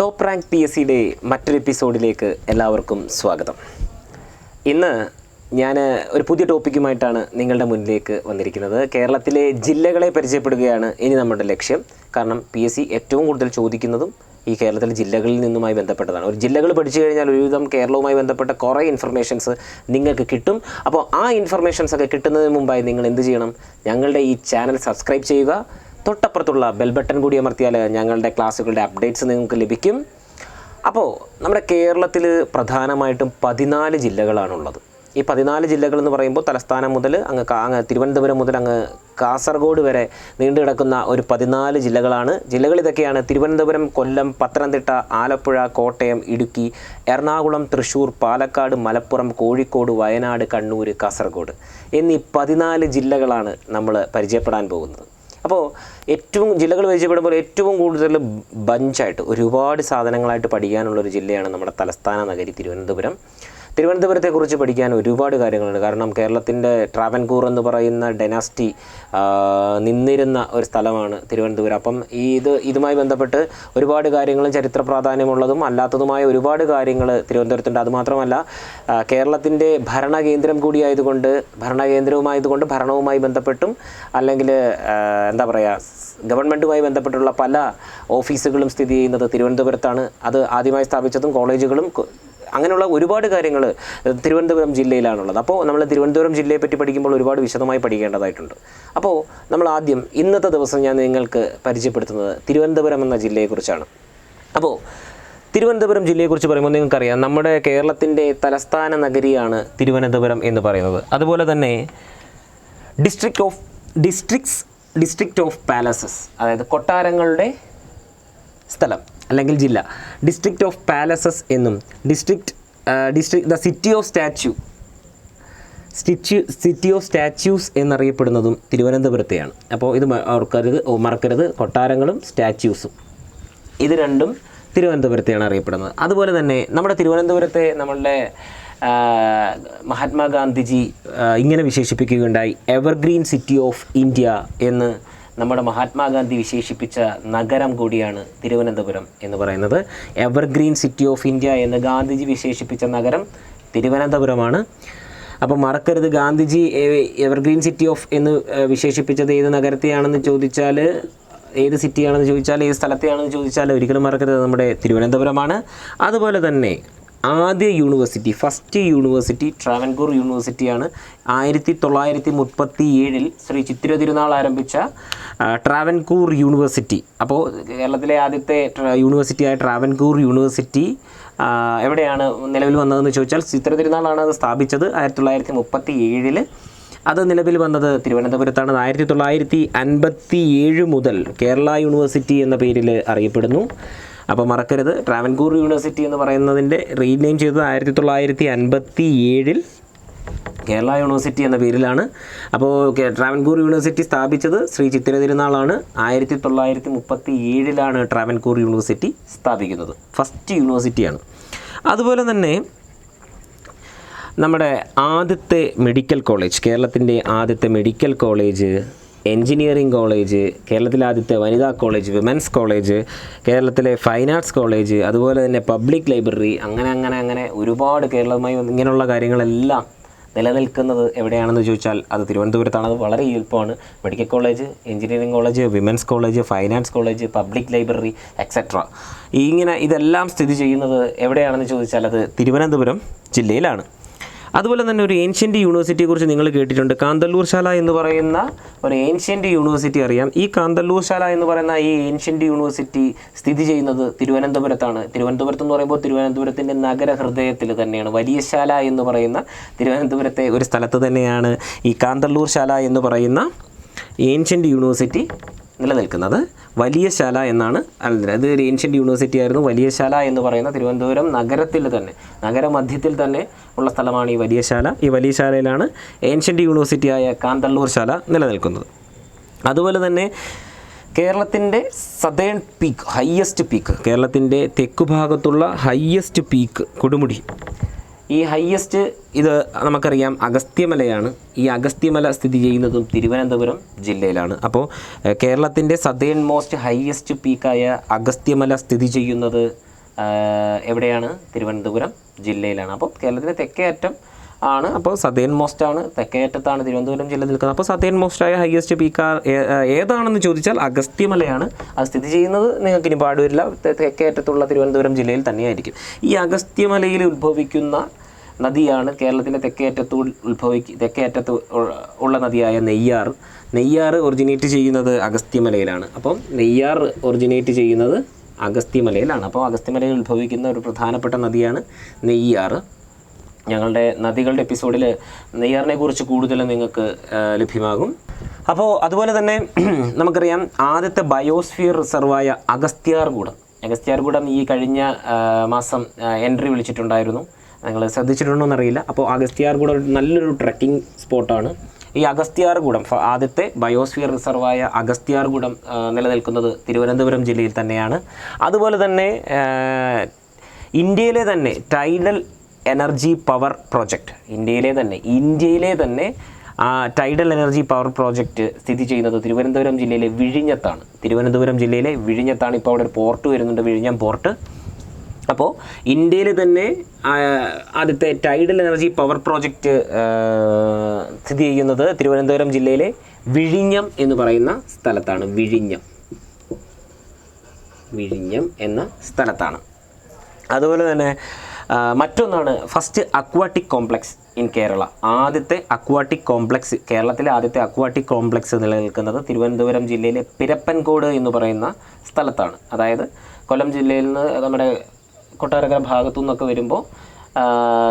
Top rank PSCയുടെ മറ്റൊരു എപ്പിസോഡിലേക്ക് എല്ലാവർക്കും സ്വാഗതം. ഇന്ന് ഞാൻ ഒരു പുതിയ ടോപ്പിക്കുമായിട്ടാണ് നിങ്ങളുടെ മുന്നിലേക്ക് വന്നിരിക്കുന്നത്. കേരളത്തിലെ ജില്ലകളെ പരിചയപ്പെടുകയാണ് ഇനി നമ്മുടെ ലക്ഷ്യം. കാരണം PSC ഏറ്റവും കൂടുതൽ ചോദിക്കുന്നതും ഈ കേരളത്തിലെ ജില്ലകളിൽ നിന്നുമായി ബന്ധപ്പെട്ടതാണ്. ഒരു ജില്ലകൾ പഠിച്ചു കഴിഞ്ഞാൽ ഒരുവിധം കേരളവുമായി ബന്ധപ്പെട്ട കുറേ ഇൻഫർമേഷൻസ് നിങ്ങൾക്ക് കിട്ടും. അപ്പോൾ ആ ഇൻഫർമേഷൻസ് ഒക്കെ കിട്ടുന്നതിന് മുമ്പായി നിങ്ങൾ എന്ത് ചെയ്യണം? ഞങ്ങളുടെ ഈ ചാനൽ സബ്സ്ക്രൈബ് ചെയ്യുക. തൊട്ടപ്പുറത്തുള്ള ബെൽ ബട്ടൺ കൂടി അമർത്തിയാൽ ഞങ്ങളുടെ ക്ലാസ്സുകളുടെ അപ്ഡേറ്റ്സ് നിങ്ങൾക്ക് ലഭിക്കും. അപ്പോൾ നമ്മുടെ കേരളത്തിൽ പ്രധാനമായിട്ടും 14 ജില്ലകളാണുള്ളത്. ഈ 14 ജില്ലകൾ എന്ന് പറയുമ്പോൾ തലസ്ഥാനം മുതൽ അങ്ങ് തിരുവനന്തപുരം മുതൽ അങ്ങ് കാസർഗോഡ് വരെ നീണ്ടു കിടക്കുന്ന ഒരു 14 ജില്ലകളാണ്. ജില്ലകൾ ഇതൊക്കെയാണ്: തിരുവനന്തപുരം, കൊല്ലം, പത്തനംതിട്ട, ആലപ്പുഴ, കോട്ടയം, ഇടുക്കി, എറണാകുളം, തൃശ്ശൂർ, പാലക്കാട്, മലപ്പുറം, കോഴിക്കോട്, വയനാട്, കണ്ണൂർ, കാസർഗോഡ് എന്നീ 14 ജില്ലകളാണ് നമ്മൾ പരിചയപ്പെടാൻ പോകുന്നത്. അപ്പോൾ ജില്ലകൾ പരിചയപ്പെടുമ്പോൾ ഏറ്റവും കൂടുതൽ ബഞ്ചായിട്ട് ഒരുപാട് സാധനങ്ങളായിട്ട് പഠിക്കാനുള്ളൊരു ജില്ലയാണ് നമ്മുടെ തലസ്ഥാന നഗരി തിരുവനന്തപുരം. തിരുവനന്തപുരത്തെക്കുറിച്ച് പഠിക്കാൻ ഒരുപാട് കാര്യങ്ങളുണ്ട്. കാരണം കേരളത്തിൻ്റെ ട്രാവൻകൂർ എന്ന് പറയുന്ന ഡൈനാസ്റ്റി നിന്നിരുന്ന ഒരു സ്ഥലമാണ് തിരുവനന്തപുരം. അപ്പം ഇതുമായി ബന്ധപ്പെട്ട് ഒരുപാട് കാര്യങ്ങളും ചരിത്ര പ്രാധാന്യമുള്ളതും അല്ലാത്തതുമായ ഒരുപാട് കാര്യങ്ങൾ തിരുവനന്തപുരത്തുണ്ട്. അതുമാത്രമല്ല, കേരളത്തിൻ്റെ ഭരണകേന്ദ്രം കൂടിയായതുകൊണ്ട് ഭരണവുമായി ബന്ധപ്പെട്ടും അല്ലെങ്കിൽ ഗവൺമെൻറ്റുമായി ബന്ധപ്പെട്ടുള്ള പല ഓഫീസുകളും സ്ഥിതി ചെയ്യുന്നത് തിരുവനന്തപുരത്താണ്. അത് ആദ്യമായി സ്ഥാപിച്ചതും കോളേജുകളും അങ്ങനെയുള്ള ഒരുപാട് കാര്യങ്ങൾ തിരുവനന്തപുരം ജില്ലയിലാണുള്ളത്. അപ്പോൾ നമ്മൾ തിരുവനന്തപുരം ജില്ലയെ പറ്റി പഠിക്കുമ്പോൾ ഒരുപാട് വിശദമായി പഠിക്കേണ്ടതായിട്ടുണ്ട്. അപ്പോൾ നമ്മൾ ആദ്യം ഇന്നത്തെ ദിവസം ഞാൻ നിങ്ങൾക്ക് പരിചയപ്പെടുത്തുന്നത് തിരുവനന്തപുരം എന്ന ജില്ലയെക്കുറിച്ചാണ്. അപ്പോൾ തിരുവനന്തപുരം ജില്ലയെക്കുറിച്ച് പറയുമ്പോൾ നിങ്ങൾക്കറിയാം, നമ്മുടെ കേരളത്തിൻ്റെ തലസ്ഥാന നഗരിയാണ് തിരുവനന്തപുരം എന്ന് പറയുന്നത്. അതുപോലെ തന്നെ ഡിസ്ട്രിക്റ്റ് ഓഫ് പാലസസ്, അതായത് കൊട്ടാരങ്ങളുടെ സ്ഥലം അല്ലെങ്കിൽ ജില്ല, ഡിസ്ട്രിക്റ്റ് ഓഫ് പാലസസ് എന്നും ദ സിറ്റി ഓഫ് സ്റ്റാച്യൂസ് എന്നറിയപ്പെടുന്നതും തിരുവനന്തപുരത്തെയാണ്. അപ്പോൾ ഇത് മറക്കരുത്. കൊട്ടാരങ്ങളും സ്റ്റാച്യൂസും ഇത് രണ്ടും തിരുവനന്തപുരത്തെയാണ് അറിയപ്പെടുന്നത്. അതുപോലെ തന്നെ നമ്മുടെ തിരുവനന്തപുരത്തെ നമ്മളുടെ മഹാത്മാഗാന്ധിജി ഇങ്ങനെ വിശേഷിപ്പിക്കുകയുണ്ടായി: എവർഗ്രീൻ സിറ്റി ഓഫ് ഇന്ത്യ എന്ന് നമ്മുടെ മഹാത്മാഗാന്ധി വിശേഷിപ്പിച്ച നഗരം കൂടിയാണ് തിരുവനന്തപുരം എന്ന് പറയുന്നത്. എവർഗ്രീൻ സിറ്റി ഓഫ് ഇന്ത്യ എന്ന് ഗാന്ധിജി വിശേഷിപ്പിച്ച നഗരം തിരുവനന്തപുരമാണ്. അപ്പം മറക്കരുത്, ഗാന്ധിജി എവർഗ്രീൻ സിറ്റി ഓഫ് എന്ന് വിശേഷിപ്പിച്ചത് ഏത് നഗരത്തെയാണെന്ന് ചോദിച്ചാൽ, ഏത് സിറ്റിയാണെന്ന് ചോദിച്ചാൽ, ഏത് സ്ഥലത്തെയാണെന്ന് ചോദിച്ചാൽ ഒരിക്കലും മറക്കരുത്, നമ്മുടെ തിരുവനന്തപുരമാണ്. അതുപോലെ തന്നെ ഫസ്റ്റ് യൂണിവേഴ്സിറ്റി ട്രാവൻകൂർ യൂണിവേഴ്സിറ്റിയാണ്. 1937 ശ്രീ ചിത്തിര തിരുനാൾ ആരംഭിച്ച ട്രാവൻകൂർ യൂണിവേഴ്സിറ്റി. അപ്പോൾ കേരളത്തിലെ ആദ്യത്തെ യൂണിവേഴ്സിറ്റിയായ ട്രാവൻകൂർ യൂണിവേഴ്സിറ്റി എവിടെയാണ് നിലവിൽ വന്നതെന്ന് ചോദിച്ചാൽ, ചിത്തിര തിരുനാളാണ് അത് സ്ഥാപിച്ചത് 1937. അത് നിലവിൽ വന്നത് തിരുവനന്തപുരത്താണ്. 1957 മുതൽ കേരള യൂണിവേഴ്സിറ്റി എന്ന പേരിൽ അറിയപ്പെടുന്നു. അപ്പോൾ മറക്കരുത്, ട്രാവൻകൂർ യൂണിവേഴ്സിറ്റി എന്ന് പറയുന്നതിൻ്റെ റീനെയിം ചെയ്തത് 1957 കേരള യൂണിവേഴ്സിറ്റി എന്ന പേരിലാണ്. അപ്പോൾ ട്രാവൻകൂർ യൂണിവേഴ്സിറ്റി സ്ഥാപിച്ചത് ശ്രീ ചിത്തിര തിരുനാളാണ്. 1937 ട്രാവൻകൂർ യൂണിവേഴ്സിറ്റി സ്ഥാപിക്കുന്നത്. ഫസ്റ്റ് യൂണിവേഴ്സിറ്റിയാണ്. അതുപോലെ തന്നെ നമ്മുടെ ആദ്യത്തെ മെഡിക്കൽ കോളേജ്, കേരളത്തിൻ്റെ ആദ്യത്തെ മെഡിക്കൽ കോളേജ്, എൻജിനീയറിംഗ് കോളേജ്, കേരളത്തിലെ ആദ്യത്തെ വനിതാ കോളേജ്, വിമൻസ് കോളേജ്, കേരളത്തിലെ ഫൈൻ ആർട്സ് കോളേജ്, അതുപോലെ തന്നെ പബ്ലിക് ലൈബ്രറി, അങ്ങനെ ഒരുപാട് കേരളവുമായി ഇങ്ങനെയുള്ള കാര്യങ്ങളെല്ലാം നിലനിൽക്കുന്നത് എവിടെയാണെന്ന് ചോദിച്ചാൽ അത് തിരുവനന്തപുരത്താണ്. അത് വളരെ എളുപ്പമാണ്. Medical college, engineering college, women's college, fine arts college, public library etcetera ഇതെല്ലാം സ്ഥിതി ചെയ്യുന്നത് എവിടെയാണെന്ന് ചോദിച്ചാൽ അത് തിരുവനന്തപുരം ജില്ലയിലാണ്. അതുപോലെ തന്നെ ഒരു ഏൻഷ്യൻ്റ് യൂണിവേഴ്സിറ്റിയെക്കുറിച്ച് നിങ്ങൾ കേട്ടിട്ടുണ്ട്. കാന്തല്ലൂർ ശാല എന്ന് പറയുന്ന ഒരു ഏൻഷ്യൻ്റ് യൂണിവേഴ്സിറ്റി അറിയാം. ഈ കാന്തല്ലൂർ ശാല എന്ന് പറയുന്ന ഈ ഏൻഷ്യൻ്റ് യൂണിവേഴ്സിറ്റി സ്ഥിതി ചെയ്യുന്നത് തിരുവനന്തപുരത്താണ്. തിരുവനന്തപുരത്ത് എന്ന് പറയുമ്പോൾ തിരുവനന്തപുരത്തിൻ്റെ നഗരഹൃദയത്തിൽ തന്നെയാണ്. വലിയ ശാല എന്ന് പറയുന്ന തിരുവനന്തപുരത്തെ ഒരു സ്ഥലത്ത് തന്നെയാണ് ഈ കാന്തല്ലൂർ ശാല എന്ന് പറയുന്ന ഏൻഷ്യൻ്റ് യൂണിവേഴ്സിറ്റി നിലനിൽക്കുന്നത്. വലിയ ശാല എന്നാണ് അത് ഒരു ഏൻഷ്യൻ്റ് യൂണിവേഴ്സിറ്റി ആയിരുന്നു. വലിയ ശാല എന്ന് പറയുന്ന തിരുവനന്തപുരം നഗരത്തിൽ തന്നെ, നഗരമധ്യത്തിൽ തന്നെ ഉള്ള സ്ഥലമാണ് ഈ വലിയ ശാല. ഈ വലിയ ശാലയിലാണ് ഏൻഷ്യൻ്റ് യൂണിവേഴ്സിറ്റിയായ കാന്തല്ലൂർ ശാല നിലനിൽക്കുന്നത്. അതുപോലെ തന്നെ കേരളത്തിൻ്റെ സദേൺ പീക്ക്, ഹയ്യസ്റ്റ് പീക്ക്, കേരളത്തിൻ്റെ തെക്കുഭാഗത്തുള്ള ഹയ്യസ്റ്റ് പീക്ക് കൊടുമുടി. ഈ ഹയ്യസ്റ്റ് ഇത് നമുക്കറിയാം അഗസ്ത്യമലയാണ്. ഈ അഗസ്ത്യമല സ്ഥിതി ചെയ്യുന്നതും തിരുവനന്തപുരം ജില്ലയിലാണ്. അപ്പോൾ കേരളത്തിൻ്റെ സദേൺ മോസ്റ്റ് ഹയ്യസ്റ്റ് പീക്കായ അഗസ്ത്യമല സ്ഥിതി ചെയ്യുന്നത് എവിടെയാണ്? തിരുവനന്തപുരം ജില്ലയിലാണ്. അപ്പോൾ കേരളത്തിലെ തെക്കേ അറ്റം ആണ്. അപ്പോൾ സദേൺ മോസ്റ്റ് ആണ്, തെക്കേ അറ്റത്താണ് തിരുവനന്തപുരം ജില്ല നിൽക്കുന്നത്. അപ്പോൾ സദേൺ മോസ്റ്റായ ഹയസ്റ്റ് പീക്ക് ഏതാണെന്ന് ചോദിച്ചാൽ അഗസ്ത്യമലയാണ്. അത് സ്ഥിതി ചെയ്യുന്നത് നിങ്ങൾക്ക് ഇനി പാടുവരില്ല, തെക്കേ അറ്റത്തുള്ള തിരുവനന്തപുരം ജില്ലയിൽ തന്നെയായിരിക്കും. ഈ അഗസ്ത്യമലയിൽ ഉത്ഭവിക്കുന്ന നദിയാണ് കേരളത്തിൻ്റെ തെക്കേ അറ്റത്ത് ഉള്ള നദിയായ നെയ്യാർ ഒറിജിനേറ്റ് ചെയ്യുന്നത് അഗസ്ത്യമലയിലാണ്. അപ്പം നെയ്യാർ ഒറിജിനേറ്റ് ചെയ്യുന്നത് അഗസ്ത്യമലയിലാണ്. അപ്പോൾ അഗസ്ത്യമലയിൽ ഉത്ഭവിക്കുന്ന ഒരു പ്രധാനപ്പെട്ട നദിയാണ് നെയ്യാർ. ഞങ്ങളുടെ നദികളുടെ എപ്പിസോഡിൽ നെയ്യാറിനെ കുറിച്ച് കൂടുതൽ നിങ്ങൾക്ക് ലഭ്യമാകും. അപ്പോൾ അതുപോലെ തന്നെ നമുക്കറിയാം, ആദ്യത്തെ ബയോസ്ഫിയർ റിസർവായ അഗസ്ത്യാർകൂടം ഈ കഴിഞ്ഞ മാസം എൻട്രി വിളിച്ചിട്ടുണ്ടായിരുന്നു. നിങ്ങൾ ശ്രദ്ധിച്ചിട്ടുണ്ടോ എന്നറിയില്ല. അപ്പോൾ അഗസ്ത്യാർകൂടം നല്ലൊരു ട്രെക്കിംഗ് സ്പോട്ടാണ്. ഈ അഗസ്ത്യാർകൂടം ആദ്യത്തെ ബയോസ്ഫിയർ റിസർവായ അഗസ്ത്യാർകൂടം നിലനിൽക്കുന്നത് തിരുവനന്തപുരം ജില്ലയിൽ തന്നെയാണ്. അതുപോലെ തന്നെ ഇന്ത്യയിലെ തന്നെ ടൈഡൽ എനർജി പവർ പ്രോജക്റ്റ്, ഇന്ത്യയിലെ തന്നെ ടൈഡൽ എനർജി പവർ പ്രോജക്റ്റ് സ്ഥിതി ചെയ്യുന്നത് തിരുവനന്തപുരം ജില്ലയിലെ വിഴിഞ്ഞത്താണ്. ഇപ്പോൾ അവിടെ ഒരു പോർട്ട് വരുന്നുണ്ട്, വിഴിഞ്ഞം പോർട്ട്. അപ്പോൾ ഇന്ത്യയിൽ തന്നെ ആദ്യത്തെ ടൈഡൽ എനർജി പവർ പ്രോജക്റ്റ് സ്ഥിതി ചെയ്യുന്നത് തിരുവനന്തപുരം ജില്ലയിലെ വിഴിഞ്ഞം എന്ന് പറയുന്ന സ്ഥലത്താണ്. വിഴിഞ്ഞം എന്ന സ്ഥലത്താണ്. അതുപോലെ തന്നെ മറ്റൊന്നാണ് first aquatic complex in Kerala. കേരളത്തിലെ ആദ്യത്തെ അക്വാട്ടിക് കോംപ്ലക്സ് നിലനിൽക്കുന്നത് തിരുവനന്തപുരം ജില്ലയിലെ പിരപ്പൻകോട് എന്ന് പറയുന്ന സ്ഥലത്താണ്. അതായത് കൊല്ലം ജില്ലയിൽ നിന്ന് നമ്മുടെ കൊട്ടാരക്കര ഭാഗത്തു നിന്നൊക്കെ വരുമ്പോൾ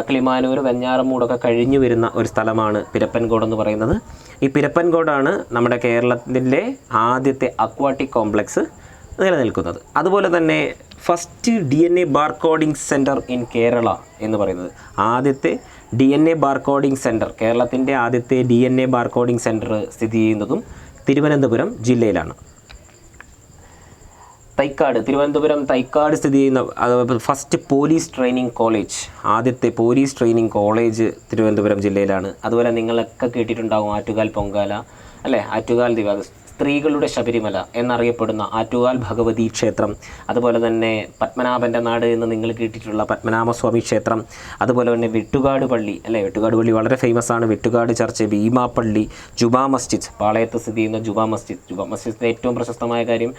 കിളിമാനൂർ, വെഞ്ഞാറമൂടൊക്കെ കഴിഞ്ഞു വരുന്ന ഒരു സ്ഥലമാണ് പിരപ്പൻകോട് എന്ന് പറയുന്നത്. ഈ പിരപ്പൻകോടാണ് നമ്മുടെ കേരളത്തിൻ്റെ ആദ്യത്തെ അക്വാട്ടിക് കോംപ്ലക്സ് നിലനിൽക്കുന്നത്. അതുപോലെ തന്നെ first DNA barcoding centre in Kerala എന്ന് പറയുന്നത്, ആദ്യത്തെ DNA ബാർകോഡിംഗ് സെൻറ്റർ, കേരളത്തിൻ്റെ ആദ്യത്തെ DNA ബാർകോഡിംഗ് സെൻറ്റർ സ്ഥിതി ചെയ്യുന്നതും തിരുവനന്തപുരം ജില്ലയിലാണ്. തിരുവനന്തപുരം തൈക്കാട് സ്ഥിതി ചെയ്യുന്ന ഫസ്റ്റ് പോലീസ് ട്രെയിനിങ് കോളേജ്, ആദ്യത്തെ പോലീസ് ട്രെയിനിങ് കോളേജ് തിരുവനന്തപുരം ജില്ലയിലാണ്. അതുപോലെ നിങ്ങളൊക്കെ കേട്ടിട്ടുണ്ടാകും ആറ്റുകാൽ പൊങ്കാല, അല്ലേ? ആറ്റുകാൽ സ്ത്രീകളുടെ ശബരിമല എന്നറിയപ്പെടുന്ന ആറ്റുകാൽ ഭഗവതി ക്ഷേത്രം, അതുപോലെ തന്നെ പത്മനാഭൻ്റെ നാട് എന്ന് നിങ്ങൾ കേട്ടിട്ടുള്ള പത്മനാഭസ്വാമി ക്ഷേത്രം, അതുപോലെ തന്നെ വെട്ടുകാട് പള്ളി, അല്ലേ? വെട്ടുകാട് പള്ളി വളരെ ഫേമസ് ആണ്. വെട്ടുകാട് ചർച്ച്, ഭീമാപ്പള്ളി, ജുമാ മസ്ജിദ്, പാളയത്ത് സ്ഥിതി ചെയ്യുന്ന ജുമാ മസ്ജിദിൻ്റെ ഏറ്റവും പ്രശസ്തമായ കാര്യം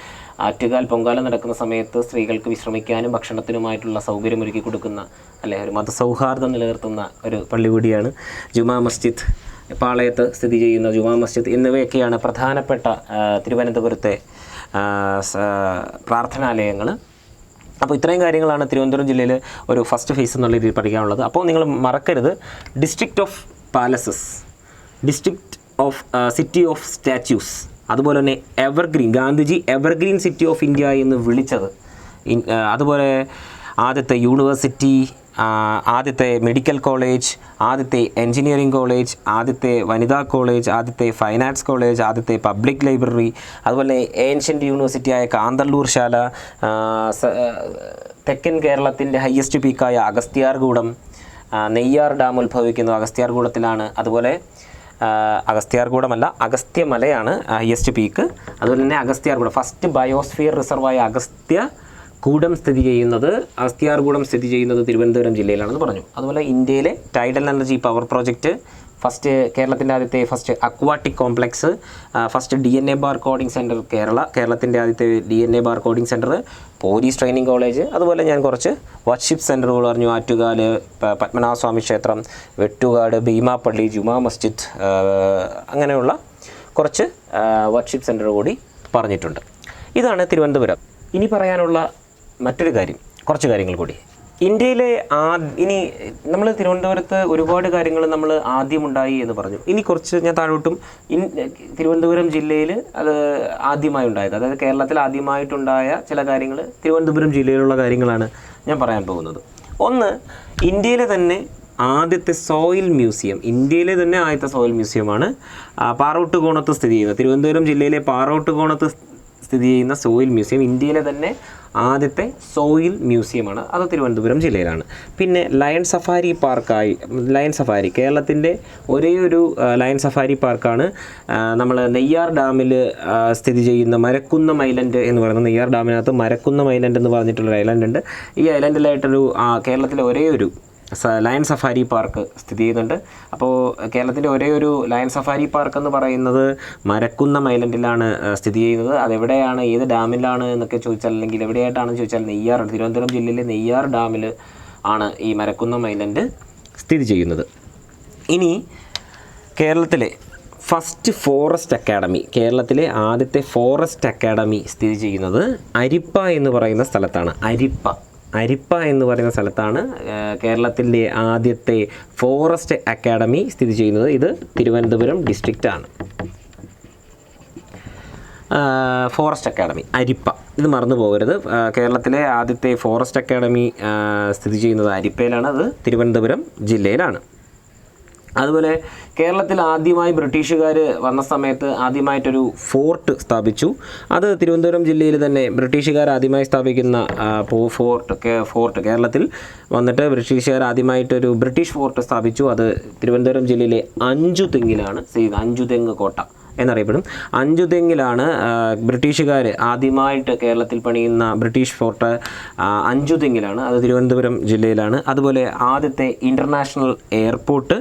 ആറ്റുകാൽ പൊങ്കാല നടക്കുന്ന സമയത്ത് സ്ത്രീകൾക്ക് വിശ്രമിക്കാനും ഭക്ഷണത്തിനുമായിട്ടുള്ള സൗകര്യമൊരുക്കി കൊടുക്കുന്ന, അല്ലേ, ഒരു മതസൗഹാർദ്ദം നിലനിർത്തുന്ന ഒരു പള്ളി കൂടിയാണ് ജുമാ മസ്ജിദ്. പാളയത്ത് സ്ഥിതി ചെയ്യുന്ന ജുമാ മസ്ജിദ് എന്നിവയൊക്കെയാണ് പ്രധാനപ്പെട്ട തിരുവനന്തപുരത്തെ പ്രാർത്ഥനാലയങ്ങൾ. അപ്പോൾ ഇത്രയും കാര്യങ്ങളാണ് തിരുവനന്തപുരം ജില്ലയിൽ ഒരു ഫസ്റ്റ് ഫേസ് എന്നുള്ള രീതിയിൽ പഠിക്കാനുള്ളത്. അപ്പോൾ നിങ്ങൾ മറക്കരുത്, district of palaces, city of statues, അതുപോലെ തന്നെ Gandhiji evergreen city of India എന്ന് വിളിച്ചത്, അതുപോലെ ആദ്യത്തെ യൂണിവേഴ്സിറ്റി, ആദ്യത്തെ മെഡിക്കൽ കോളേജ്, ആദ്യത്തെ എൻജിനീയറിംഗ് കോളേജ്, ആദ്യത്തെ വനിതാ കോളേജ്, ആദ്യത്തെ ഫൈൻ ആർട്സ് കോളേജ്, ആദ്യത്തെ പബ്ലിക് ലൈബ്രറി, അതുപോലെ ഏൻഷ്യൻ്റ് യൂണിവേഴ്സിറ്റിയായ കാന്തല്ലൂർ ശാല, തെക്കൻ കേരളത്തിൻ്റെ ഹയസ്റ്റ് പീക്കായ അഗസ്ത്യാർകൂടം, നെയ്യാർ ഡാം ഉത്ഭവിക്കുന്നത് അഗസ്ത്യാർകൂടത്തിലാണ്. അതുപോലെ അഗസ്ത്യമലയാണ് ഹയസ്റ്റ് പീക്ക്. അതുപോലെ തന്നെ അഗസ്ത്യാർകൂടം ഫസ്റ്റ് ബയോസ്ഫിയർ റിസർവായ അഗസ്ത്യാർകൂടം സ്ഥിതി ചെയ്യുന്നത് തിരുവനന്തപുരം ജില്ലയിലാണെന്ന് പറഞ്ഞു. അതുപോലെ ഇന്ത്യയിലെ ടൈഡൽ എനർജി പവർ പ്രോജക്റ്റ്, കേരളത്തിൻ്റെ ആദ്യത്തെ first aquatic complex, first DNA barcoding centre കേരളത്തിൻ്റെ ആദ്യത്തെ DNA barcoding centre, police training college, അതുപോലെ ഞാൻ കുറച്ച് വർഷിപ്പ് സെൻറ്ററുകൾ പറഞ്ഞു. ആറ്റുകാൽ, പത്മനാഭസ്വാമി ക്ഷേത്രം, വെട്ടുകാട്, ഭീമാപ്പള്ളി, ജുമാ മസ്ജിദ്, അങ്ങനെയുള്ള കുറച്ച് വർഷിപ്പ് സെൻറ്റർ കൂടി പറഞ്ഞിട്ടുണ്ട്. ഇതാണ് തിരുവനന്തപുരം. ഇനി പറയാനുള്ള കുറച്ച് കാര്യങ്ങൾ കൂടി. ഇന്ത്യയിലെ ഇനി നമ്മൾ തിരുവനന്തപുരത്ത് ഒരുപാട് കാര്യങ്ങൾ നമ്മൾ ആദ്യമുണ്ടായി എന്ന് പറഞ്ഞു. ഇനി കുറച്ച് ഞാൻ താഴോട്ടും തിരുവനന്തപുരം ജില്ലയിൽ അത് ആദ്യമായി ഉണ്ടായത്, അതായത് കേരളത്തിൽ ആദ്യമായിട്ടുണ്ടായ ചില കാര്യങ്ങൾ തിരുവനന്തപുരം ജില്ലയിലുള്ള കാര്യങ്ങളാണ് ഞാൻ പറയാൻ പോകുന്നത്. ഒന്ന്, ഇന്ത്യയിലെ തന്നെ ആദ്യത്തെ സോയിൽ മ്യൂസിയമാണ് പാറോട്ടുകോണത്ത് സ്ഥിതി ചെയ്യുന്നത്. തിരുവനന്തപുരം ജില്ലയിലെ പാറോട്ടുകോണത്ത് സ്ഥിതി ചെയ്യുന്ന സോയിൽ മ്യൂസിയം ഇന്ത്യയിലെ തന്നെ ആദ്യത്തെ സോയിൽ മ്യൂസിയമാണ്. അത് തിരുവനന്തപുരം ജില്ലയിലാണ്. പിന്നെ ലയൺ സഫാരി കേരളത്തിൻ്റെ ഒരേ ഒരു ലയൺ സഫാരി പാർക്കാണ് നമ്മൾ നെയ്യാർ ഡാമിൽ സ്ഥിതി ചെയ്യുന്ന മരക്കുന്നം ഐലൻഡ് എന്ന് പറയുന്ന, നെയ്യാർ ഡാമിനകത്ത് മരക്കുന്നം ഐലൻഡ് എന്ന് പറഞ്ഞിട്ടുള്ളൊരു ഐലൻഡ് ഉണ്ട്. ഈ ഐലൻഡിലായിട്ടൊരു കേരളത്തിലെ ഒരേ ഒരു ലയൺ സഫാരി പാർക്ക് സ്ഥിതി ചെയ്യുന്നുണ്ട്. അപ്പോൾ കേരളത്തിൻ്റെ ഒരേ ഒരു ലയൺ സഫാരി പാർക്ക് എന്ന് പറയുന്നത് മരക്കുന്നം ഐലൻഡിലാണ് സ്ഥിതി ചെയ്യുന്നത്. അതെവിടെയാണ്, ഏത് ഡാമിലാണ് എന്നൊക്കെ ചോദിച്ചാൽ, അല്ലെങ്കിൽ എവിടെയായിട്ടാണെന്ന് ചോദിച്ചാൽ തിരുവനന്തപുരം ജില്ലയിലെ നെയ്യാർ ഡാമിൽ ആണ് ഈ മരക്കുന്നം ഐലൻഡ് സ്ഥിതി ചെയ്യുന്നത്. ഇനി കേരളത്തിലെ ഫസ്റ്റ് ഫോറസ്റ്റ് അക്കാഡമി, കേരളത്തിലെ ആദ്യത്തെ ഫോറസ്റ്റ് അക്കാഡമി സ്ഥിതി ചെയ്യുന്നത് അരിപ്പ എന്ന് പറയുന്ന സ്ഥലത്താണ്. അരിപ്പ എന്ന് പറയുന്ന സ്ഥലത്താണ് കേരളത്തിൻ്റെ ആദ്യത്തെ ഫോറസ്റ്റ് അക്കാഡമി സ്ഥിതി ചെയ്യുന്നത്. ഇത് തിരുവനന്തപുരം ഡിസ്ട്രിക്റ്റാണ്. ഫോറസ്റ്റ് അക്കാഡമി അരിപ്പ, ഇത് മറന്നു പോകരുത്. കേരളത്തിലെ ആദ്യത്തെ ഫോറസ്റ്റ് അക്കാഡമി സ്ഥിതി ചെയ്യുന്നത് അരിപ്പയിലാണ്. അത് തിരുവനന്തപുരം ജില്ലയിലാണ്. അതുപോലെ കേരളത്തിൽ ആദ്യമായി ബ്രിട്ടീഷുകാർ വന്ന സമയത്ത് ആദ്യമായിട്ടൊരു ഫോർട്ട് സ്ഥാപിച്ചു. അത് തിരുവനന്തപുരം ജില്ലയിൽ തന്നെ ബ്രിട്ടീഷുകാർ ആദ്യമായി സ്ഥാപിക്കുന്ന ഫോർട്ട് കേരളത്തിൽ വന്നിട്ട് ബ്രിട്ടീഷുകാർ ആദ്യമായിട്ടൊരു ബ്രിട്ടീഷ് ഫോർട്ട് സ്ഥാപിച്ചു. അത് തിരുവനന്തപുരം ജില്ലയിലെ അഞ്ചുതെങ്ങിലാണ് അഞ്ചുതെങ്ങ് കോട്ട എന്നറിയപ്പെടും. അഞ്ചുതെങ്ങിലാണ് ബ്രിട്ടീഷുകാർ ആദ്യമായിട്ട് കേരളത്തിൽ പണിയുന്ന ബ്രിട്ടീഷ് ഫോർട്ട് അഞ്ചുതെങ്ങിലാണ്. അത് തിരുവനന്തപുരം ജില്ലയിലാണ്. അതുപോലെ ആദ്യത്തെ ഇൻ്റർനാഷണൽ എയർപോർട്ട്,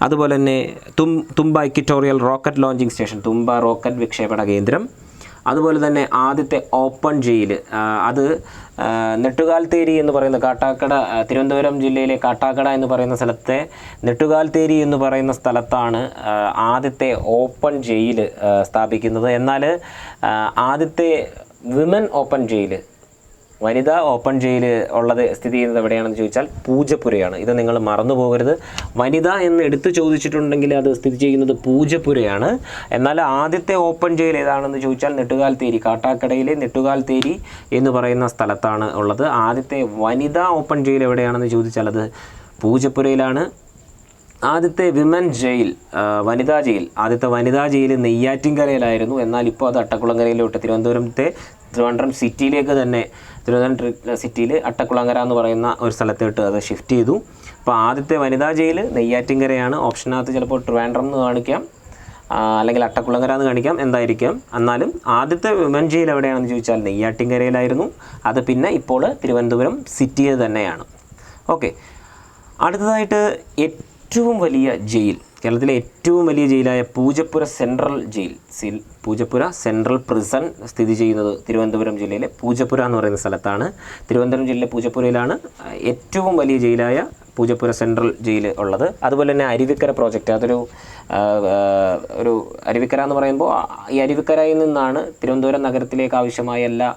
അതുപോലെ തന്നെ തുമ്പ ഇക്വിറ്റോറിയൽ റോക്കറ്റ് ലോഞ്ചിങ് സ്റ്റേഷൻ, തുമ്പ റോക്കറ്റ് വിക്ഷേപണ കേന്ദ്രം, അതുപോലെ തന്നെ ആദ്യത്തെ ഓപ്പൺ ജയിൽ, അത് നെട്ടുകാൽത്തേരി എന്ന് പറയുന്ന തിരുവനന്തപുരം ജില്ലയിലെ കാട്ടാക്കട എന്ന് പറയുന്ന സ്ഥലത്തെ നെട്ടുകാൽത്തേരി എന്ന് പറയുന്ന സ്ഥലത്താണ് ആദ്യത്തെ ഓപ്പൺ ജയിൽ സ്ഥാപിക്കുന്നത്. എന്നാൽ ആദ്യത്തെ വിമൻ ഓപ്പൺ ജയിൽ, വനിതാ ഓപ്പൺ ജയിൽ ഉള്ളത് സ്ഥിതി ചെയ്യുന്നത് എവിടെയാണെന്ന് ചോദിച്ചാൽ പൂജപ്പുരയാണ്. ഇത് നിങ്ങൾ മറന്നു പോകരുത്. വനിത എന്ന് എടുത്തു ചോദിച്ചിട്ടുണ്ടെങ്കിൽ അത് സ്ഥിതി ചെയ്യുന്നത് പൂജപ്പുരയാണ്. എന്നാൽ ആദ്യത്തെ ഓപ്പൺ ജയിൽ ഏതാണെന്ന് ചോദിച്ചാൽ നെട്ടുകാൽത്തേരി, കാട്ടാക്കടയിലെ നെട്ടുകാൽത്തേരി എന്ന് പറയുന്ന സ്ഥലത്താണ് ഉള്ളത്. ആദ്യത്തെ വനിതാ ഓപ്പൺ ജയിൽ എവിടെയാണെന്ന് ചോദിച്ചാൽ അത് പൂജപ്പുരയിലാണ്. ആദ്യത്തെ വിമൻ ജയിൽ, ആദ്യത്തെ വനിതാ ജയിൽ നെയ്യാറ്റിൻകരയിലായിരുന്നു. എന്നാൽ ഇപ്പോൾ അത് അട്ടക്കുളങ്ങരയിലോട്ട് ട്രിവാൻഡ്രം സിറ്റിയിലേക്ക് തന്നെ, തിരുവനന്തപുരം സിറ്റിയിൽ അട്ടക്കുളങ്ങര എന്ന് പറയുന്ന ഒരു സ്ഥലത്തോട്ട് അത് ഷിഫ്റ്റ് ചെയ്തു. അപ്പോൾ ആദ്യത്തെ വനിതാ ജയിൽ നെയ്യാറ്റിൻകരയാണ്. ഓപ്ഷനകത്ത് ചിലപ്പോൾ ട്രിവാൻഡ്രം എന്ന് കാണിക്കാം, അല്ലെങ്കിൽ അട്ടക്കുളങ്ങര എന്ന് കാണിക്കാം, എന്തായിരിക്കാം. എന്നാലും ആദ്യത്തെ വിമൻ ജയിൽ എവിടെയാണെന്ന് ചോദിച്ചാൽ നെയ്യാറ്റിൻകരയിലായിരുന്നു. അത് പിന്നെ ഇപ്പോൾ തിരുവനന്തപുരം സിറ്റിയിൽ തന്നെയാണ്. ഓക്കെ, അടുത്തതായിട്ട് ഏറ്റവും വലിയ ജയിൽ, കേരളത്തിലെ ഏറ്റവും വലിയ ജയിലായ പൂജപ്പുര സെൻട്രൽ പ്രിസൺ സ്ഥിതി ചെയ്യുന്നത് തിരുവനന്തപുരം ജില്ലയിലെ പൂജപ്പുര എന്ന് പറയുന്ന സ്ഥലത്താണ്. തിരുവനന്തപുരം ജില്ലയിലെ പൂജപ്പുരയിലാണ് ഏറ്റവും വലിയ ജയിലായ പൂജപ്പുര സെൻട്രൽ ജയിൽ ഉള്ളത്. അതുപോലെ തന്നെ അരുവിക്കര പ്രോജക്റ്റ്, അതൊരു അരുവിക്കര എന്ന് പറയുമ്പോൾ ഈ അരുവിക്കരയിൽ നിന്നാണ് തിരുവനന്തപുരം നഗരത്തിലേക്ക് ആവശ്യമായ എല്ലാ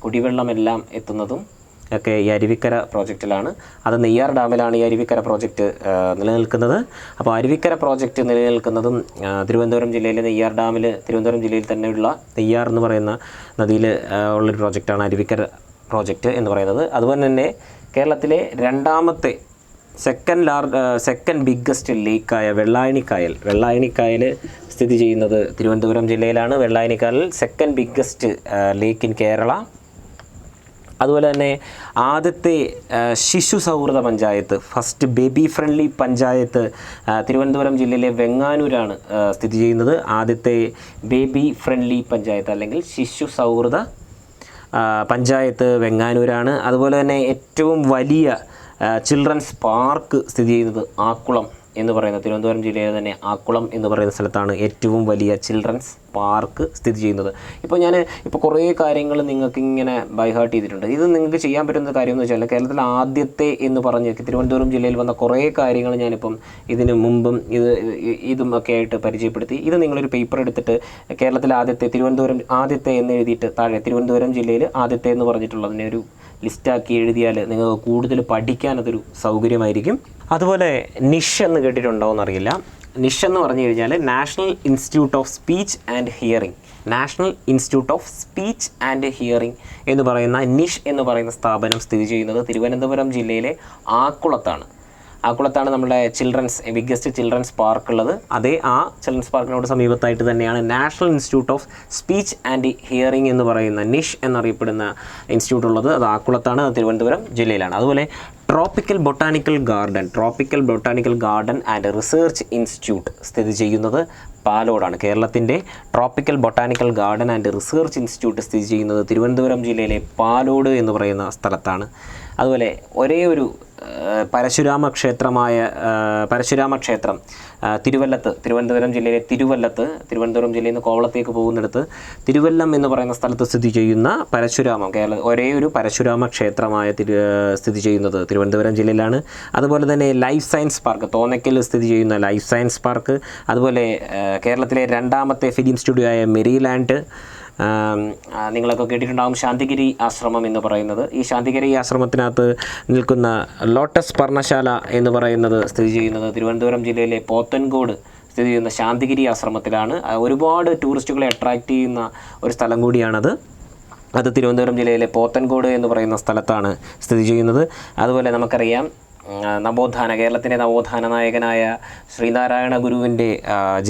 കുടിവെള്ളമെല്ലാം എത്തുന്നതും ഒക്കെ ഈ അരുവിക്കര പ്രോജക്റ്റിലാണ്. അത് നെയ്യാർ ഡാമിലാണ് ഈ അരുവിക്കര പ്രോജക്റ്റ് നിലനിൽക്കുന്നത്. അപ്പോൾ അരുവിക്കര പ്രോജക്റ്റ് നിലനിൽക്കുന്നതും തിരുവനന്തപുരം ജില്ലയിലെ നെയ്യാർ ഡാമിൽ, തിരുവനന്തപുരം ജില്ലയിൽ തന്നെയുള്ള നെയ്യാർ എന്ന് പറയുന്ന നദിയിൽ ഉള്ളൊരു പ്രോജക്റ്റാണ് അരുവിക്കര പ്രോജക്റ്റ് എന്ന് പറയുന്നത്. അതുപോലെ തന്നെ കേരളത്തിലെ രണ്ടാമത്തെ സെക്കൻഡ് ബിഗ്ഗസ്റ്റ് ലേക്കായ വെള്ളായണിക്കായൽ സ്ഥിതി ചെയ്യുന്നത് തിരുവനന്തപുരം ജില്ലയിലാണ്. വെള്ളായണിക്കായൽ second biggest lake in Kerala. അതുപോലെ തന്നെ ആദ്യത്തെ ശിശു സൗഹൃദ panchayat, first baby friendly panchayat Thiruvananthapuram ജില്ലയിലെ വെങ്ങാനൂരാണ് സ്ഥിതി ചെയ്യുന്നത്. ആദ്യത്തെ ബേബി ഫ്രണ്ട്ലി പഞ്ചായത്ത് അല്ലെങ്കിൽ ശിശു സൗഹൃദ പഞ്ചായത്ത് വെങ്ങാനൂരാണ്. അതുപോലെ തന്നെ ഏറ്റവും വലിയ ചിൽഡ്രൻസ് പാർക്ക് സ്ഥിതി ചെയ്യുന്നത് ആക്കുളം എന്ന് പറയുന്ന, തിരുവനന്തപുരം ജില്ലയിലെ തന്നെ ആക്കുളം എന്ന് പറയുന്ന സ്ഥലത്താണ് ഏറ്റവും വലിയ ചിൽഡ്രൻസ് പാർക്ക് സ്ഥിതി ചെയ്യുന്നത്. ഇപ്പോൾ കുറേ കാര്യങ്ങൾ നിങ്ങൾക്ക് ഇങ്ങനെ ബൈഹാർട്ട് ചെയ്തിട്ടുണ്ട്. ഇത് നിങ്ങൾക്ക് ചെയ്യാൻ പറ്റുന്ന കാര്യം എന്ന് വെച്ചാൽ കേരളത്തിൽ ആദ്യത്തെ എന്ന് പറഞ്ഞ് തിരുവനന്തപുരം ജില്ലയിൽ വന്ന കുറേ കാര്യങ്ങൾ ഞാനിപ്പം ഇതിന് മുമ്പും ഇതും ഒക്കെ ആയിട്ട് പരിചയപ്പെടുത്തി. ഇത് നിങ്ങളൊരു പേപ്പർ എടുത്തിട്ട് കേരളത്തിലെ തിരുവനന്തപുരം ആദ്യത്തെ എന്ന് എഴുതിയിട്ട് താഴെ തിരുവനന്തപുരം ജില്ലയിൽ ആദ്യത്തെ എന്ന് പറഞ്ഞിട്ടുള്ളതിനെ ഒരു ലിസ്റ്റാക്കി എഴുതിയാൽ നിങ്ങൾക്ക് കൂടുതൽ പഠിക്കാൻ അതൊരു സൗകര്യമായിരിക്കും. അതുപോലെ നിഷ് എന്ന് കേട്ടിട്ടുണ്ടോ എന്നറിയില്ല. നിഷ് എന്ന് പറഞ്ഞു കഴിഞ്ഞാൽ national institute of speech and hearing എന്ന് പറയുന്ന നിഷ് എന്ന് പറയുന്ന സ്ഥാപനം സ്ഥിതി ചെയ്യുന്നത് തിരുവനന്തപുരം ജില്ലയിലെ ആക്കുളത്താണ്. ആക്കുളത്താണ് നമ്മുടെ ബിഗ്ഗസ്റ്റ് ചിൽഡ്രൻസ് പാർക്ക് ഉള്ളത്. അതേ ആ ചിൽഡ്രൻസ് പാർക്കിനോട് സമീപത്തായിട്ട് തന്നെയാണ് national institute of speech and hearing എന്ന് പറയുന്ന നിഷ് എന്നറിയപ്പെടുന്ന ഇൻസ്റ്റിറ്റ്യൂട്ട് ഉള്ളത്. അത് ആക്കുളത്താണ്, അത് തിരുവനന്തപുരം ജില്ലയിലാണ്. അതുപോലെ tropical botanical garden and research institute സ്ഥിതി ചെയ്യുന്നത് പാലോടാണ്. കേരളത്തിൻ്റെ tropical botanical garden and research institute സ്ഥിതി ചെയ്യുന്നത് തിരുവനന്തപുരം ജില്ലയിലെ പാലോട് എന്ന് പറയുന്ന സ്ഥലത്താണ്. അതുപോലെ ഒരേ ഒരു പരശുരാമ ക്ഷേത്രം തിരുവനന്തപുരം ജില്ലയിലെ തിരുവനന്തപുരം ജില്ലയിൽ നിന്ന് കോവളത്തേക്ക് പോകുന്നിടത്ത് തിരുവല്ലം എന്ന് പറയുന്ന സ്ഥലത്ത് സ്ഥിതി ചെയ്യുന്ന ഒരേ ഒരു പരശുരാമ ക്ഷേത്രമായ സ്ഥിതി ചെയ്യുന്നത് തിരുവനന്തപുരം ജില്ലയിലാണ്. അതുപോലെ തന്നെ ലൈഫ് സയൻസ് പാർക്ക്, തോന്നയ്ക്കൽ സ്ഥിതി ചെയ്യുന്ന ലൈഫ് സയൻസ് പാർക്ക്, അതുപോലെ കേരളത്തിലെ രണ്ടാമത്തെ ഫിലിം സ്റ്റുഡിയോ ആയ മെരിലാൻഡ്, നിങ്ങളൊക്കെ കേട്ടിട്ടുണ്ടാകും ശാന്തിഗിരി ആശ്രമം എന്ന് പറയുന്നത്. ഈ ശാന്തിഗിരി ആശ്രമത്തിനകത്ത് നിൽക്കുന്ന ലോട്ടസ് പർണശാല എന്ന് പറയുന്നത് സ്ഥിതി ചെയ്യുന്നത് തിരുവനന്തപുരം ജില്ലയിലെ പോത്തൻകോട് സ്ഥിതി ചെയ്യുന്ന ശാന്തിഗിരി ആശ്രമത്തിലാണ്. ഒരുപാട് ടൂറിസ്റ്റുകളെ അട്രാക്റ്റ് ചെയ്യുന്ന ഒരു സ്ഥലം കൂടിയാണത്. അത് തിരുവനന്തപുരം ജില്ലയിലെ പോത്തൻകോട് എന്ന് പറയുന്ന സ്ഥലത്താണ് സ്ഥിതി ചെയ്യുന്നത്. അതുപോലെ നമുക്കറിയാം കേരളത്തിൻ്റെ നവോത്ഥാന നായകനായ ശ്രീനാരായണ ഗുരുവിൻ്റെ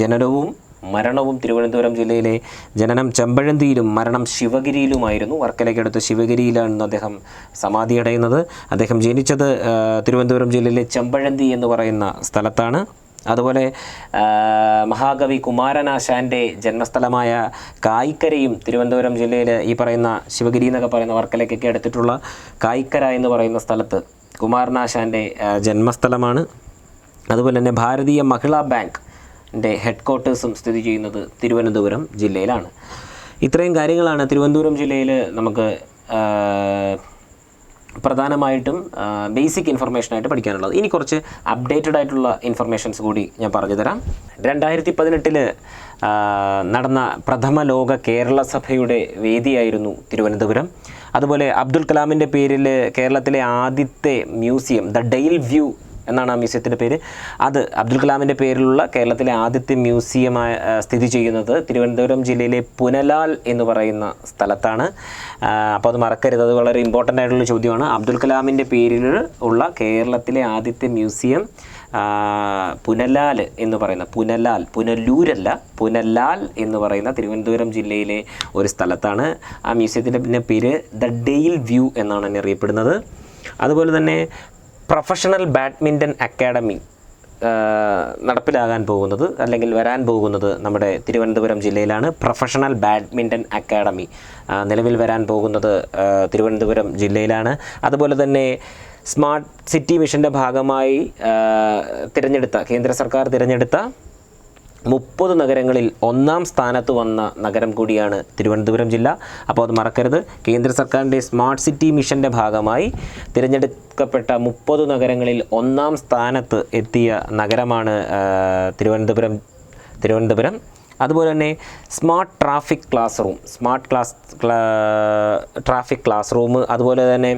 ജനനവും മരണവും തിരുവനന്തപുരം ജില്ലയിലെ ജനനം ചെമ്പഴന്തിയിലും മരണം ശിവഗിരിയിലുമായിരുന്നു. വർക്കലയ്ക്കടുത്ത് ശിവഗിരിയിലാണ് അദ്ദേഹം സമാധിയടയുന്നത്. അദ്ദേഹം ജനിച്ചത് തിരുവനന്തപുരം ജില്ലയിലെ ചെമ്പഴന്തി എന്ന് പറയുന്ന സ്ഥലത്താണ്. അതുപോലെ മഹാകവി കുമാരനാശാൻ്റെ ജന്മസ്ഥലമായ കായിക്കരയും തിരുവനന്തപുരം ജില്ലയിൽ ഈ പറയുന്ന ശിവഗിരി എന്നൊക്കെ പറയുന്ന വർക്കലയ്ക്കൊക്കെ അടുത്തിട്ടുള്ള കായിക്കര എന്ന് പറയുന്ന സ്ഥലത്ത് കുമാരനാശാൻ്റെ ജന്മസ്ഥലമാണ്. അതുപോലെ തന്നെ ഭാരതീയ മഹിളാ ബാങ്ക് ഹെഡ് ക്വാർട്ടേഴ്സും സ്ഥിതി ചെയ്യുന്നത് തിരുവനന്തപുരം ജില്ലയിലാണ്. ഇത്രയും കാര്യങ്ങളാണ് തിരുവനന്തപുരം ജില്ലയിൽ നമുക്ക് പ്രധാനമായിട്ടും ബേസിക് ഇൻഫർമേഷനായിട്ട് പഠിക്കാനുള്ളത്. ഇനി കുറച്ച് അപ്ഡേറ്റഡ് ആയിട്ടുള്ള ഇൻഫർമേഷൻസ് കൂടി ഞാൻ പറഞ്ഞു തരാം. 2018 നടന്ന പ്രഥമ ലോക കേരള സഭയുടെ വേദിയായിരുന്നു തിരുവനന്തപുരം. അതുപോലെ അബ്ദുൽ കലാമിൻ്റെ പേരിൽ കേരളത്തിലെ ആദ്യത്തെ മ്യൂസിയം ദ ഡെയിൽ വ്യൂ എന്നാണ് ആ മ്യൂസിയത്തിൻ്റെ പേര്. അത് അബ്ദുൽ കലാമിൻ്റെ പേരിലുള്ള കേരളത്തിലെ ആദ്യത്തെ മ്യൂസിയമായി സ്ഥിതി ചെയ്യുന്നത് തിരുവനന്തപുരം ജില്ലയിലെ പുനലാൽ എന്ന് പറയുന്ന സ്ഥലത്താണ്. അപ്പോൾ അത് മറക്കരുത്, അത് വളരെ ഇമ്പോർട്ടൻ്റ് ആയിട്ടുള്ള ചോദ്യമാണ്. അബ്ദുൽ കലാമിൻ്റെ പേരിൽ ഉള്ള കേരളത്തിലെ ആദ്യത്തെ മ്യൂസിയം പുനലാൽ എന്ന് പറയുന്ന പുനലാൽ എന്ന് പറയുന്ന തിരുവനന്തപുരം ജില്ലയിലെ ഒരു സ്ഥലത്താണ്. ആ മ്യൂസിയത്തിൻ്റെ പേര് ദ ഡെയിൽ വ്യൂ എന്നാണ് അറിയപ്പെടുന്നത്. അതുപോലെ തന്നെ പ്രൊഫഷണൽ ബാഡ്മിൻ്റൺ അക്കാഡമി നടപ്പിലാകാൻ പോകുന്നത് അല്ലെങ്കിൽ വരാൻ പോകുന്നത് നമ്മുടെ തിരുവനന്തപുരം ജില്ലയിലാണ്. പ്രൊഫഷണൽ ബാഡ്മിൻ്റൺ അക്കാഡമി നിലവിൽ വരാൻ പോകുന്നത് തിരുവനന്തപുരം ജില്ലയിലാണ്. അതുപോലെ തന്നെ സ്മാർട്ട് സിറ്റി മിഷൻ്റെ ഭാഗമായി കേന്ദ്ര സർക്കാർ തിരഞ്ഞെടുത്ത 30 നഗരങ്ങളിൽ 1-ാം സ്ഥാനത്ത് വന്ന നഗരം കൂടിയാണ് തിരുവനന്തപുരം ജില്ല. അപ്പോൾ അത് മറക്കരുത്. കേന്ദ്ര സർക്കാരിൻ്റെ സ്മാർട്ട് സിറ്റി മിഷൻ്റെ ഭാഗമായി തിരഞ്ഞെടുക്കപ്പെട്ട 30 നഗരങ്ങളിൽ 1-ാം സ്ഥാനത്ത് എത്തിയ നഗരമാണ് തിരുവനന്തപുരം. അതുപോലെ തന്നെ സ്മാർട്ട് ട്രാഫിക് ക്ലാസ് റൂം, അതുപോലെ തന്നെ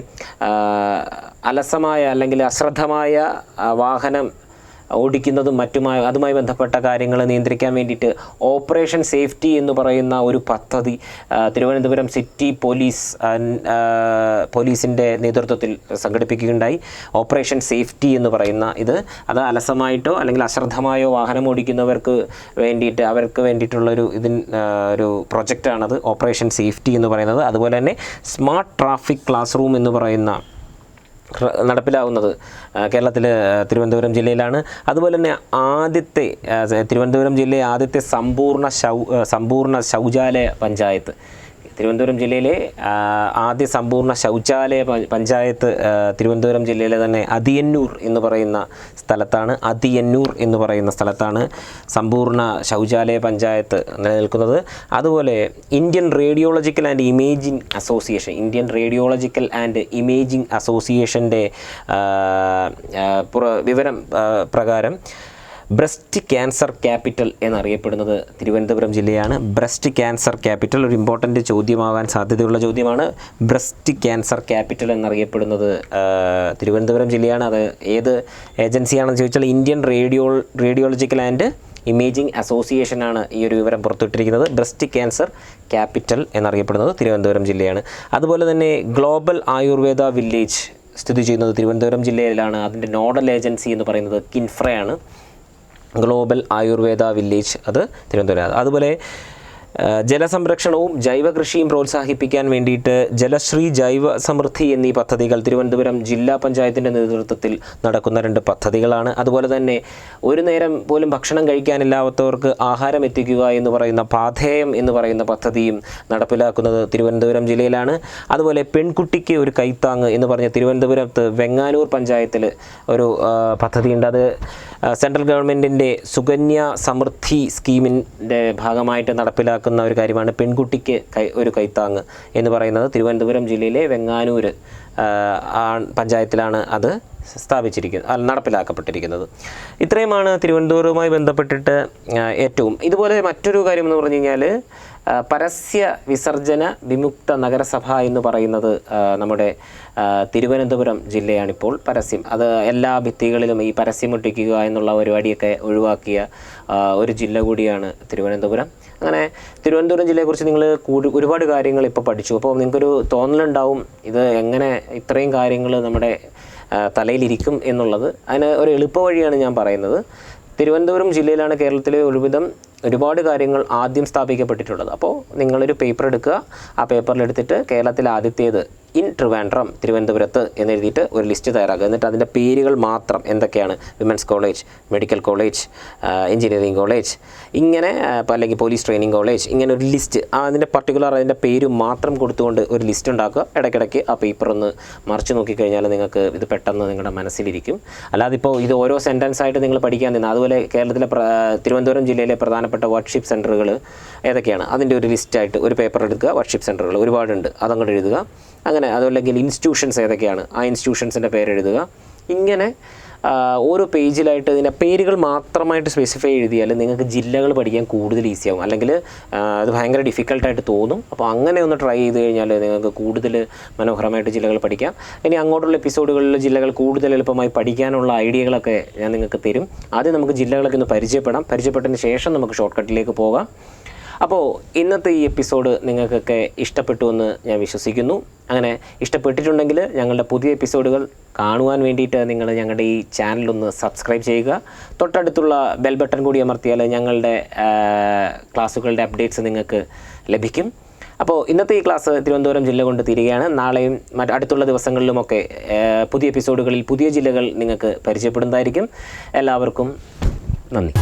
അലസമായ അല്ലെങ്കിൽ അശ്രദ്ധമായ വാഹനം ഓടിക്കുന്നതും അതുമായി ബന്ധപ്പെട്ട കാര്യങ്ങൾ നിയന്ത്രിക്കാൻ വേണ്ടിയിട്ട് ഓപ്പറേഷൻ സേഫ്റ്റി എന്ന് പറയുന്ന ഒരു പദ്ധതി തിരുവനന്തപുരം സിറ്റി പോലീസിൻ്റെ നേതൃത്വത്തിൽ സംഘടിപ്പിക്കുകയുണ്ടായി. ഓപ്പറേഷൻ സേഫ്റ്റി എന്ന് പറയുന്ന അത് അലസമായിട്ടോ അല്ലെങ്കിൽ അശ്രദ്ധമായോ വാഹനം ഓടിക്കുന്നവർക്ക് വേണ്ടിയിട്ടുള്ളൊരു ഒരു പ്രൊജക്റ്റാണത്, ഓപ്പറേഷൻ സേഫ്റ്റി എന്ന് പറയുന്നത്. അതുപോലെ തന്നെ സ്മാർട്ട് ട്രാഫിക് ക്ലാസ് റൂം എന്ന് പറയുന്ന നടപ്പിലാവുന്നത് തിരുവനന്തപുരം ജില്ലയിലാണ്. അതുപോലെ തന്നെ തിരുവനന്തപുരം ജില്ലയിലെ ആദ്യത്തെ സമ്പൂർണ്ണ ശൗചാലയ പഞ്ചായത്ത്, തിരുവനന്തപുരം ജില്ലയിലെ ആദ്യ സമ്പൂർണ്ണ ശൗചാലയ പഞ്ചായത്ത് തിരുവനന്തപുരം ജില്ലയിലെ തന്നെ അതിയന്നൂർ എന്ന് പറയുന്ന സ്ഥലത്താണ് സമ്പൂർണ്ണ ശൗചാലയ പഞ്ചായത്ത് നിലനിൽക്കുന്നത്. അതുപോലെ ഇന്ത്യൻ റേഡിയോളജിക്കൽ ആൻഡ് ഇമേജിംഗ് അസോസിയേഷൻ്റെ വിവരം പ്രകാരം ബ്രസ്റ്റ് ക്യാൻസർ ക്യാപിറ്റൽ എന്നറിയപ്പെടുന്നത് തിരുവനന്തപുരം ജില്ലയാണ്. ബ്രസ്റ്റ് ക്യാൻസർ ക്യാപിറ്റൽ ഒരു ഇമ്പോർട്ടൻ്റ് ചോദ്യമാകാൻ സാധ്യതയുള്ള ചോദ്യമാണ്. ബ്രസ്റ്റ് ക്യാൻസർ ക്യാപിറ്റൽ എന്നറിയപ്പെടുന്നത് തിരുവനന്തപുരം ജില്ലയാണ്. അത് ഏത് ഏജൻസിയാണെന്ന് ചോദിച്ചാൽ ഇന്ത്യൻ റേഡിയോളജിക്കൽ ആൻഡ് ഇമേജിംഗ് അസോസിയേഷനാണ് ഈ ഒരു വിവരം പുറത്തുവിട്ടിരിക്കുന്നത്. ബ്രസ്റ്റ് ക്യാൻസർ ക്യാപിറ്റൽ എന്നറിയപ്പെടുന്നത് തിരുവനന്തപുരം ജില്ലയാണ്. അതുപോലെ തന്നെ ഗ്ലോബൽ ആയുർവേദ വില്ലേജ് സ്ഥിതി ചെയ്യുന്നത് തിരുവനന്തപുരം ജില്ലയിലാണ്. അതിൻ്റെ നോഡൽ ഏജൻസി എന്ന് പറയുന്നത് കിൻഫ്രയാണ്. ഗ്ലോബൽ ആയുർവേദ വില്ലേജ് അത് തിരുവനന്തപുരം. അതുപോലെ ജലസംരക്ഷണവും ജൈവ കൃഷിയും പ്രോത്സാഹിപ്പിക്കാൻ വേണ്ടിയിട്ട് ജലശ്രീ ജൈവ സമൃദ്ധി എന്നീ പദ്ധതികൾ തിരുവനന്തപുരം ജില്ലാ പഞ്ചായത്തിൻ്റെ നേതൃത്വത്തിൽ നടക്കുന്ന 2 പദ്ധതികളാണ്. അതുപോലെ തന്നെ ഒരു നേരം പോലും ഭക്ഷണം കഴിക്കാനില്ലാത്തവർക്ക് ആഹാരം എത്തിക്കുക എന്ന് പറയുന്ന പാഥേയം എന്ന് പറയുന്ന പദ്ധതിയും നടപ്പിലാക്കുന്നത് തിരുവനന്തപുരം ജില്ലയിലാണ്. അതുപോലെ പെൺകുട്ടിക്ക് ഒരു കൈത്താങ്ങ് എന്ന് പറഞ്ഞ് തിരുവനന്തപുരത്ത് വെങ്ങാനൂർ പഞ്ചായത്തിൽ ഒരു പദ്ധതിയുണ്ട്. അത് സെൻട്രൽ ഗവൺമെൻറ്റിൻ്റെ സുകന്യ സമൃദ്ധി സ്കീമിൻ്റെ ഭാഗമായിട്ട് നടപ്പിലാക്കുന്ന ഒരു കാര്യമാണ് പെൺകുട്ടിക്ക് ഒരു കൈത്താങ്ങ് എന്ന് പറയുന്നത്. തിരുവനന്തപുരം ജില്ലയിലെ വെങ്ങാനൂർ പഞ്ചായത്തിലാണ് അത് നടപ്പിലാക്കപ്പെട്ടിരിക്കുന്നത്. ഇത്രയുമാണ് തിരുവനന്തപുരവുമായി ബന്ധപ്പെട്ടിട്ട് ഏറ്റവും. ഇതുപോലെ മറ്റൊരു കാര്യം എന്ന് പറഞ്ഞു കഴിഞ്ഞാൽ പരസ്യ വിസർജന വിമുക്ത നഗരസഭ എന്ന് പറയുന്നത് നമ്മുടെ തിരുവനന്തപുരം ജില്ലയാണിപ്പോൾ. പരസ്യം അത് എല്ലാ ഭിത്തികളിലും ഈ പരസ്യം ഒട്ടിക്കുക എന്നുള്ള പരിപാടിയൊക്കെ ഒഴിവാക്കിയ ഒരു ജില്ല കൂടിയാണ് തിരുവനന്തപുരം. അങ്ങനെ തിരുവനന്തപുരം ജില്ലയെക്കുറിച്ച് നിങ്ങൾ ഒരുപാട് കാര്യങ്ങൾ ഇപ്പോൾ പഠിച്ചു. അപ്പോൾ നിങ്ങൾക്കൊരു തോന്നലുണ്ടാവും ഇത് എങ്ങനെ ഇത്രയും കാര്യങ്ങൾ നമ്മുടെ തലയിലിരിക്കും എന്നുള്ളത്. അതിന് ഒരു എളുപ്പ വഴിയാണ് ഞാൻ പറയുന്നത്. തിരുവനന്തപുരം ജില്ലയിലാണ് കേരളത്തിലെ ഒരുപാട് കാര്യങ്ങൾ ആദ്യം സ്ഥാപിക്കപ്പെട്ടിട്ടുള്ളത്. അപ്പോൾ നിങ്ങളൊരു പേപ്പർ എടുക്കുക, ആ പേപ്പറിലെടുത്തിട്ട് കേരളത്തിലെ ആദ്യത്തേത് ഇൻ ട്രിവാൻഡ്രം തിരുവനന്തപുരത്ത് എന്നെഴുതിയിട്ട് ഒരു ലിസ്റ്റ് തയ്യാറാക്കുക. എന്നിട്ട് അതിൻ്റെ പേരുകൾ മാത്രം എന്തൊക്കെയാണ്, women's college, medical college, engineering college, ഇങ്ങനെ അല്ലെങ്കിൽ പോലീസ് ട്രെയിനിങ് കോളേജ്, ഇങ്ങനെ ഒരു ലിസ്റ്റ് അതിൻ്റെ പർട്ടിക്കുലർ അതിൻ്റെ പേര് മാത്രം കൊടുത്തുകൊണ്ട് ഒരു ലിസ്റ്റ് ഉണ്ടാക്കുക. ഇടയ്ക്കിടയ്ക്ക് ആ പേപ്പർ ഒന്ന് മറിച്ച് നോക്കിക്കഴിഞ്ഞാൽ നിങ്ങൾക്ക് ഇത് പെട്ടെന്ന് നിങ്ങളുടെ മനസ്സിലിരിക്കും. അല്ലാതെ ഇപ്പോൾ ഇത് ഓരോ സെൻറ്റൻസ് ആയിട്ട് നിങ്ങൾ പഠിക്കാൻ നിന്ന്. അതുപോലെ കേരളത്തിലെ തിരുവനന്തപുരം ജില്ലയിലെ പ്രധാനപ്പെട്ട വർക്ക്ഷോപ്പ് സെൻറ്ററുകൾ ഏതൊക്കെയാണ് അതിൻ്റെ ഒരു ലിസ്റ്റായിട്ട് ഒരു പേപ്പർ എടുക്കുക. വർക്ക്ഷോപ്പ് സെൻറ്ററുകൾ ഒരുപാടുണ്ട്, അതങ്ങോട്ട് എഴുതുക. അങ്ങനെ അതല്ലെങ്കിൽ ഇൻസ്റ്റിറ്റ്യൂഷൻസ് ഏതൊക്കെയാണ് ആ ഇൻസ്റ്റിറ്റ്യൂഷൻസിൻ്റെ പേരെഴുതുക. ഇങ്ങനെ ഓരോ പേജിലായിട്ട് ഇതിൻ്റെ പേരുകൾ മാത്രമായിട്ട് സ്പെസിഫൈ എഴുതിയാൽ നിങ്ങൾക്ക് ജില്ലകൾ പഠിക്കാൻ കൂടുതൽ ഈസിയാവും. അല്ലെങ്കിൽ അത് ഭയങ്കര ഡിഫിക്കൽട്ടായിട്ട് തോന്നും. അപ്പോൾ അങ്ങനെ ഒന്ന് ട്രൈ ചെയ്ത് കഴിഞ്ഞാൽ നിങ്ങൾക്ക് കൂടുതൽ മനോഹരമായിട്ട് ജില്ലകൾ പഠിക്കാം. ഇനി അങ്ങോട്ടുള്ള എപ്പിസോഡുകളിൽ ജില്ലകൾ കൂടുതൽ എളുപ്പമായി പഠിക്കാനുള്ള ഐഡിയകളൊക്കെ ഞാൻ നിങ്ങൾക്ക് തരും. ആദ്യം നമുക്ക് ജില്ലകളൊക്കെ ഒന്ന് പരിചയപ്പെട്ടതിന് ശേഷം നമുക്ക് ഷോർട്ട് കട്ടിലേക്ക് പോകാം. അപ്പോൾ ഇന്നത്തെ ഈ എപ്പിസോഡ് നിങ്ങൾക്കൊക്കെ ഇഷ്ടപ്പെട്ടു എന്ന് ഞാൻ വിശ്വസിക്കുന്നു. അങ്ങനെ ഇഷ്ടപ്പെട്ടിട്ടുണ്ടെങ്കിൽ ഞങ്ങളുടെ പുതിയ എപ്പിസോഡുകൾ കാണുവാൻ വേണ്ടിയിട്ട് നിങ്ങൾ ഞങ്ങളുടെ ഈ ചാനലൊന്ന് സബ്സ്ക്രൈബ് ചെയ്യുക. തൊട്ടടുത്തുള്ള ബെൽ ബട്ടൺ കൂടി അമർത്തിയാൽ ഞങ്ങളുടെ ക്ലാസ്സുകളുടെ അപ്ഡേറ്റ്സ് നിങ്ങൾക്ക് ലഭിക്കും. അപ്പോൾ ഇന്നത്തെ ഈ ക്ലാസ് തിരുവനന്തപുരം ജില്ല കൊണ്ട് തീരുകയാണ്. നാളെയും അടുത്തുള്ള ദിവസങ്ങളിലുമൊക്കെ പുതിയ എപ്പിസോഡുകളിൽ പുതിയ ജില്ലകൾ നിങ്ങൾക്ക് പരിചയപ്പെടുന്നതായിരിക്കും. എല്ലാവർക്കും നന്ദി.